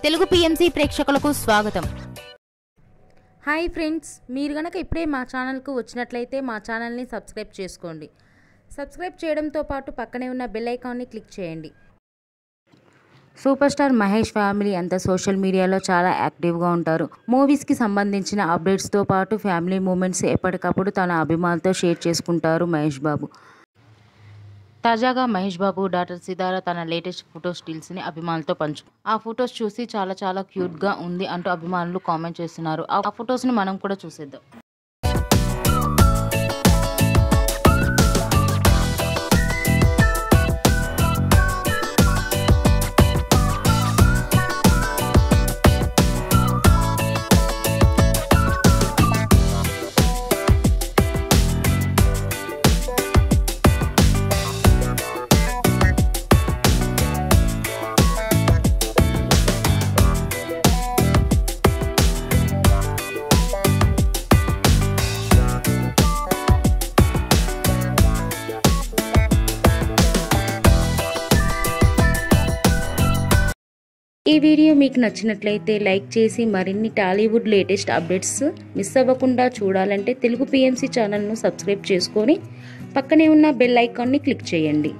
Telugu PMC ప్రేక్షకులకు స్వాగతం. Hi friends, మీరు గనక ఇప్పుడే మా ఛానల్కు వచ్చినట్లయితే మా ఛానల్ని సబ్స్క్రైబ్ చేసుకోండి. సబ్స్క్రైబ్ చేయడంతో పాటు పక్కనే ఉన్న బెల్ ఐకాన్ని క్లిక్ చేయండి. సూపర్ స్టార్ మహేష్ ఫ్యామిలీ అంతా సోషల్ మీడియాలో చాలా యాక్టివ్గా ఉంటారు. మూవీస్కి సంబంధించిన అప్డేట్స్తో పాటు ఫ్యామిలీ మూమెంట్స్ ఎప్పటికప్పుడు తన అభిమానులతో షేర్ చేసుకుంటారు మహేష్ బాబు. తాజాగా మహేష్ బాబు డాటర్ సితార తన లేటెస్ట్ ఫోటో స్టిల్స్ని అభిమానులతో ఆ ఫొటోస్ చూసి చాలా క్యూట్గా ఉంది అంటూ అభిమానులు కామెంట్ చేస్తున్నారు. ఆ ఫొటోస్ని మనం కూడా చూసేద్దాం. ఈ వీడియో మీకు నచ్చినట్లయితే లైక్ చేసి మరిన్ని టాలీవుడ్ లేటెస్ట్ అప్డేట్స్ మిస్ అవ్వకుండా చూడాలంటే తెలుగు పిఎంసి ఛానల్ను సబ్స్క్రైబ్ చేసుకొని పక్కనే ఉన్న బెల్ ఐకాన్ని క్లిక్ చేయండి.